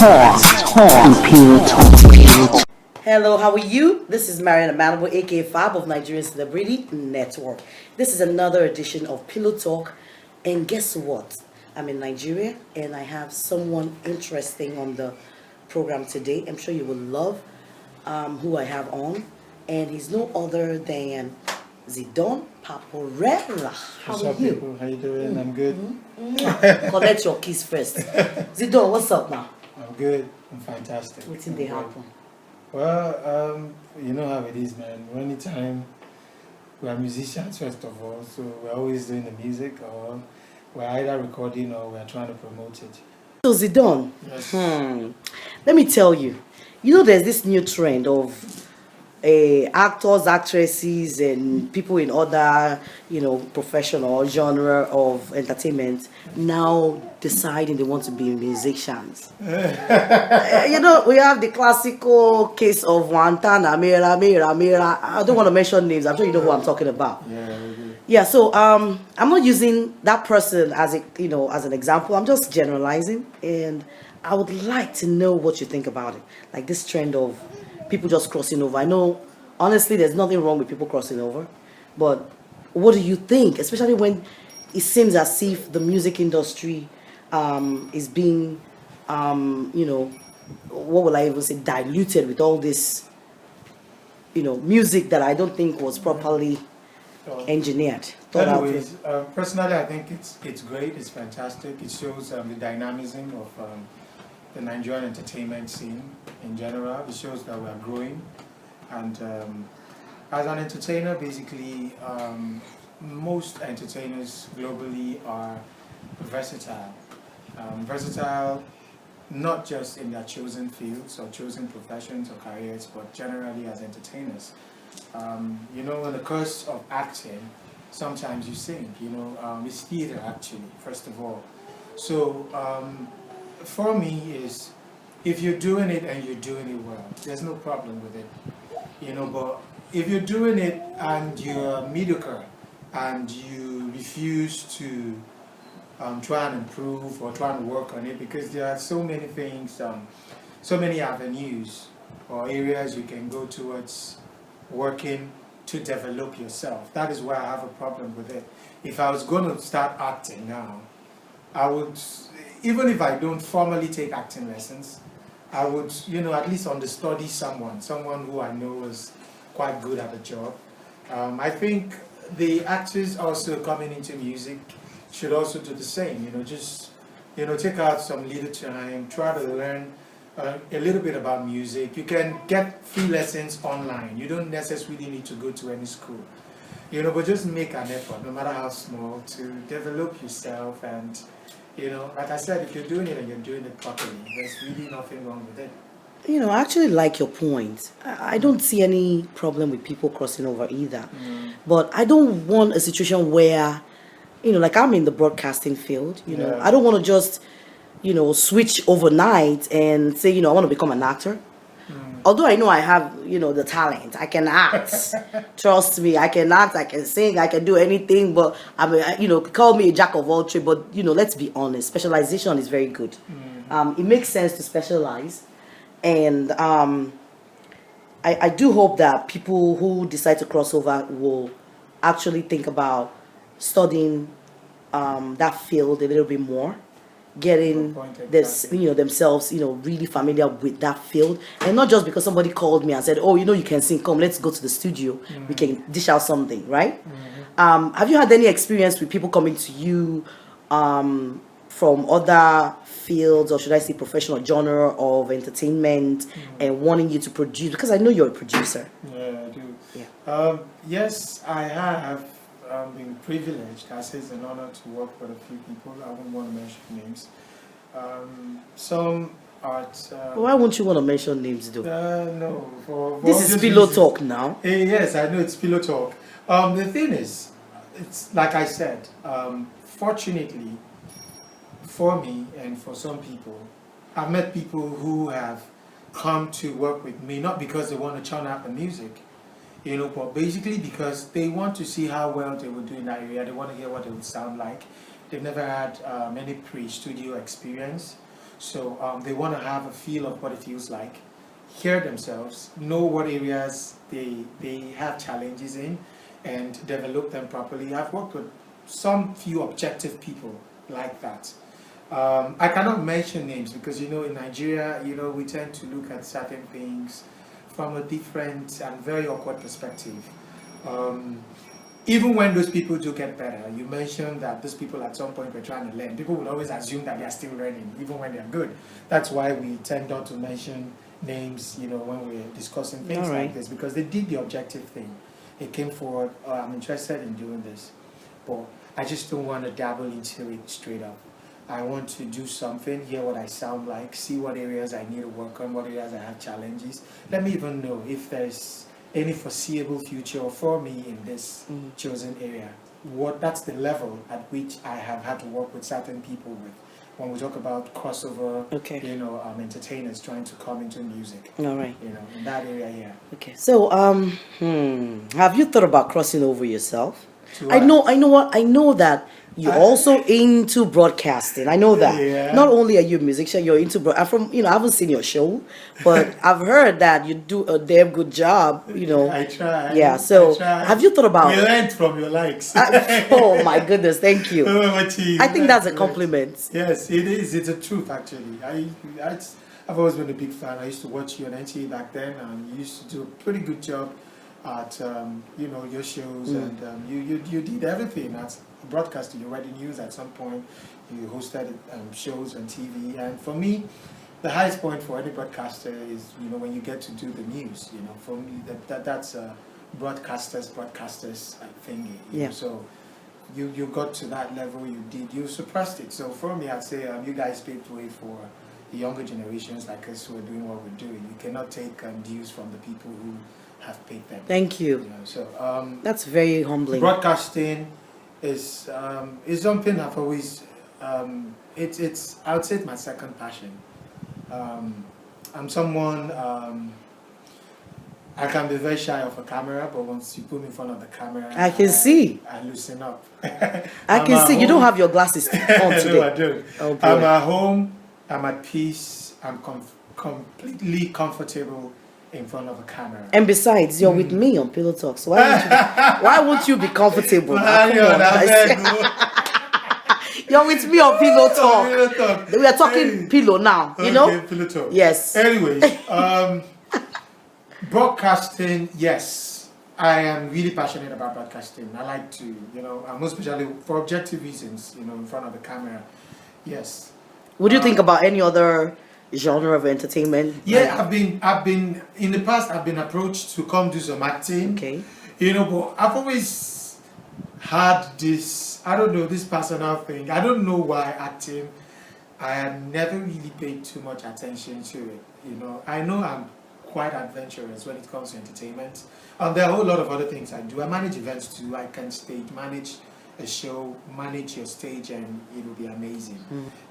Hello, how are you? This is Marion Amanambu, aka FAB of Nigerian Celebrity Network. This is another edition of Pillow Talk, and guess what? I'm in Nigeria, and I have someone interesting on the program today. I'm sure you will love who I have on, and he's no other than Zdon Paporrella. How What's are up, you? people? How you doing? I'm good. Collect your kiss first. Zdon, what's up now? I'm good. I'm fantastic. What's in the happen? Well, you know how it is, man. Anytime we are musicians, first of all, so we're always doing the music, or we're either recording or we're trying to promote it. So Zdon, Yes. let me tell you, there's this new trend of actors, actresses, and people in other, professional genre of entertainment now deciding they want to be musicians. We have the classical case of Wantana, Mira. I don't want to mention names. I'm sure you know who I'm talking about. Yeah, we do. Yeah, so I'm not using that person as as an example. I'm just generalizing, and I would like to know what you think about it. Like this trend of people just crossing over. I know, honestly, there's nothing wrong with people crossing over, but what do you think? Especially when it seems as if the music industry is being, what will I even say, diluted with all this, music that I don't think was properly engineered. Anyways, personally, I think it's great. It's fantastic. It shows the dynamism of the Nigerian entertainment scene in general. It shows that we are growing, and as an entertainer, basically, most entertainers globally are versatile. Versatile, not just in their chosen fields or chosen professions or careers, but generally as entertainers. In the course of acting, sometimes you sing. It's theater actually, first of all. So for me is, if you're doing it and you're doing it well, there's no problem with it. But if you're doing it and you're mediocre and you refuse to try and improve or try and work on it, because there are so many things, so many avenues or areas you can go towards working to develop yourself. That is why I have a problem with it. If I was going to start acting now, I would, even if I don't formally take acting lessons, I would, at least understudy someone who I know is quite good at the job. I think the actors also coming into music should also do the same. Take out some little time, try to learn a little bit about music. You can get free lessons online. You don't necessarily need to go to any school. But just make an effort, no matter how small, to develop yourself. And like I said, if you're doing it and you're doing it properly, there's really nothing wrong with it. I actually like your point. I don't see any problem with people crossing over either. But I don't want a situation where, like I'm in the broadcasting field, Yeah. I don't want to just, switch overnight and say, I want to become an actor. Although I know I have, the talent, I can act. Trust me, I can act, I can sing, I can do anything. But call me a jack of all trades. But let's be honest, specialization is very good. It makes sense to specialize, and I do hope that people who decide to cross over will actually think about studying that field a little bit more, getting this, themselves, really familiar with that field, and not just because somebody called me and said, "Oh, you can sing. Come, let's go to the studio. We can dish out something, right?" Have you had any experience with people coming to you from other fields, or should I say professional genre of entertainment, and wanting you to produce? Because I know you're a producer. Yeah, I do. Yeah. Yes, I have been privileged. I say it's an honor to work with a few people. I wouldn't want to mention names. Some art. Why won't you want to mention names, though? No. For This is pillow talk now. Yes, I know it's pillow talk. The thing is, it's like I said. Fortunately, for me and for some people, I've met people who have come to work with me not because they want to churn out the music, but basically because they want to see how well they would do in that area. They want to hear what it would sound like. They've never had any pre-studio experience. So they want to have a feel of what it feels like, hear themselves, know what areas they have challenges in, and develop them properly. I've worked with some few objective people like that. I cannot mention names because, you know, in Nigeria, you know, we tend to look at certain things from a different and very awkward perspective. Even when those people do get better, you mentioned that those people at some point were trying to learn. People would always assume that they are still learning, even when they're good. That's why we tend not to mention names, you know, when we're discussing things like this, because they did the objective thing. They came forward, I'm interested in doing this, but I just don't want to dabble into it straight up. I want to do something, hear what I sound like, see what areas I need to work on, what areas I have challenges. Let me even know if there's any foreseeable future for me in this chosen area. That's the level at which I have had to work with certain people with. When we talk about crossover, you know, entertainers trying to come into music. All right. You know, in that area, yeah. Okay. So, have you thought about crossing over yourself? I know that you're also into broadcasting. I know that. Yeah. Not only are you a musician, you're into I haven't seen your show, but I've heard that you do a damn good job, you know. I try. Yeah, so have you thought about... We learned from your likes. Oh my goodness, thank you. I think that's a compliment. Yes, it is. It's a truth, actually. I've always been a big fan. I used to watch you on NTA back then, and you used to do a pretty good job at you know, your shows, and you did everything as a broadcaster. You read the news at some point. You hosted shows on TV, and for me, the highest point for any broadcaster is, you know, when you get to do the news. You know, for me, that's broadcasters thingy. Yeah. Know? So you got to that level. You suppressed it. So for me, I'd say you guys paved way for the younger generations like us who are doing what we're doing. You cannot take dues from the people who have paid them. Thank you. You know, so that's very humbling. Broadcasting is something I've always it's I would say it's my second passion. I'm someone I can be very shy of a camera, but once you put me in front of the camera, I can see. I loosen up. I can see. You don't have your glasses on today. No, I don't. Oh, boy. I'm at home. I'm at peace. I'm completely comfortable in front of a camera. And besides, you're with me on Pillow Talk, so why won't you be comfortable? You're with me on Pillow Talk. We are talking pillow now, you know? Pillow Talk. Yes. Anyways, broadcasting, yes. I am really passionate about broadcasting. I like to, you know, most especially for objective reasons, you know, in front of the camera. Yes. Would you think about any other genre of entertainment? Yeah, I've been in the past. I've been approached to come do some acting. Okay. You know, but I've always had this, I don't know, this personal thing. I don't know why acting. I have never really paid too much attention to it. You know I'm quite adventurous when it comes to entertainment. And there are a whole lot of other things I do. I manage events too. I can stage manage a show, manage your stage, and it will be amazing.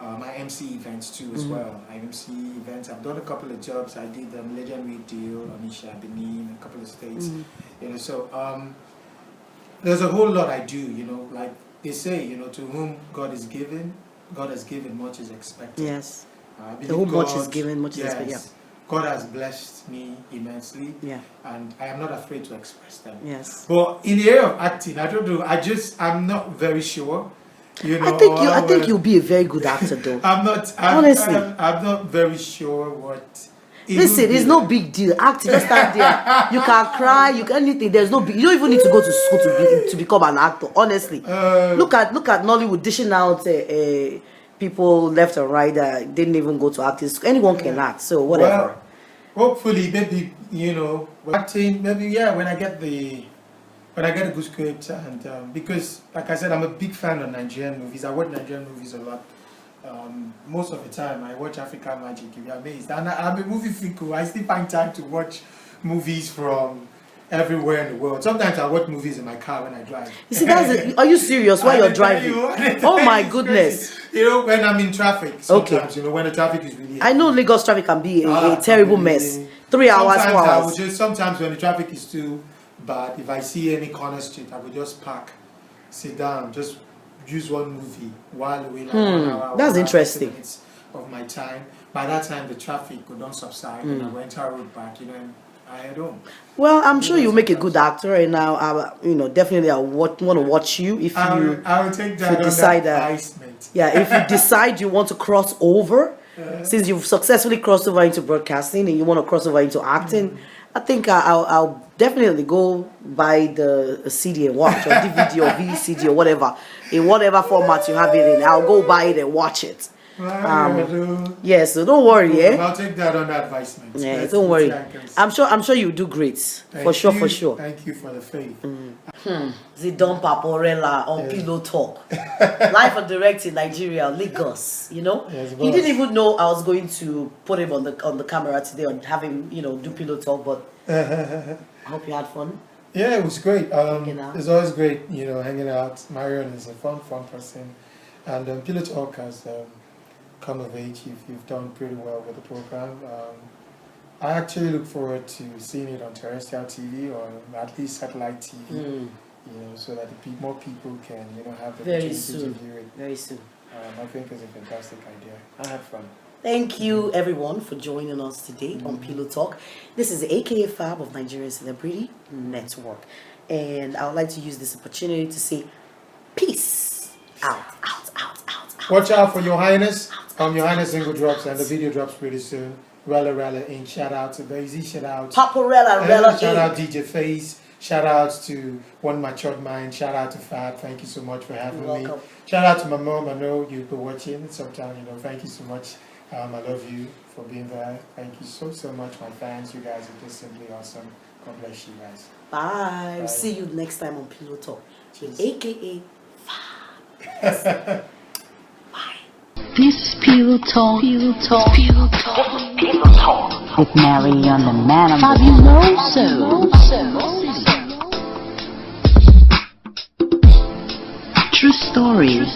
I MC events too as well. I MC events. I've done a couple of jobs. I did Legend Radio, Onisha, Benin, a couple of states. You know, so there's a whole lot I do. You know, like they say, you know, to whom God has given much is expected. Yes. To whom much is given, much is expected. Yeah. God has blessed me immensely, yeah, and I am not afraid to express them. Yes. But in the area of acting, I don't know. I'm not very sure. You know, I think you'll be a very good actor, though. Honestly, I'm not very sure what. Listen, it's no big deal. Acting, just stand there. You can cry, you can anything. There's no big. You don't even need to go to school to become an actor. Honestly, look at Nollywood dishing out people left and right that didn't even go to acting school. Anyone can act, so whatever. Well, hopefully, maybe, you know, acting, maybe, yeah, when I get a good script, and because, like I said, I'm a big fan of Nigerian movies. I watch Nigerian movies a lot. Most of the time, I watch African Magic. You'll be amazed. And I'm a movie freak. I still find time to watch movies from everywhere in the world. Sometimes I watch movies in my car when I drive. You see, are you serious while you're driving? Oh my goodness. Crazy. You know, when I'm in traffic, sometimes, you know, when the traffic is really heavy. I know Lagos traffic can be a terrible mess. 3 hours, 4 hours. Sometimes when the traffic is too bad, if I see any corner street, I will just park, sit down, just use one movie while we like 1 hour. That's interesting. of my time. By that time, the traffic could not subside, and I went our road back, and I had home. Well, I'm sure you'll make a good actor, and now definitely I want to watch you if I you will take that decide under that. advisement. Yeah, if you decide you want to cross over, since you've successfully crossed over into broadcasting and you want to cross over into acting, I think I'll definitely go buy the CD and watch, or DVD or VCD or whatever, in whatever format you have it in. I'll go buy it and watch it. Yeah, so don't worry, I'll take that under advisement. Yeah, don't worry. I'm sure you do great. For sure. Thank you for the faith. Zdon Paporrella on Pillow Talk. Live and direct in Nigeria, Lagos. Yes, he didn't even know I was going to put him on the camera today and have him, do Pillow Talk, but I hope you had fun. Yeah, it was great. It's always great, hanging out. Marion is a fun person. And Pillow Talk has come of age. You've done pretty well with the program. I actually look forward to seeing it on terrestrial TV or at least satellite TV, so that more people can, have the opportunity to view it. Very soon. I think it's a fantastic idea. I had fun. Thank you, everyone, for joining us today on Pillow Talk. This is the AKA FAB of Nigerian Celebrity Network. And I would like to use this opportunity to say peace out. Watch out for Your Highness. Your Highness single drops and the video drops pretty soon. Rella Inc. Shout out to Daisy. Shout out Paporrella, Rella Inc. Shout out DJ Face. Shout out to One Matured Mind. Shout out to Fab. Thank you so much for having me. Shout out to my mom. I know you've been watching sometime. Thank you so much. I love you for being there. Thank you so much, my fans. You guys are just simply awesome. God bless you guys. Bye. See you next time on Pillow Talk. AKA FAB. This is Pillow Talk. Pillow Talk. Pillow Talk. Pillow Talk. With Marion Amanambu. Fabuloso. True stories.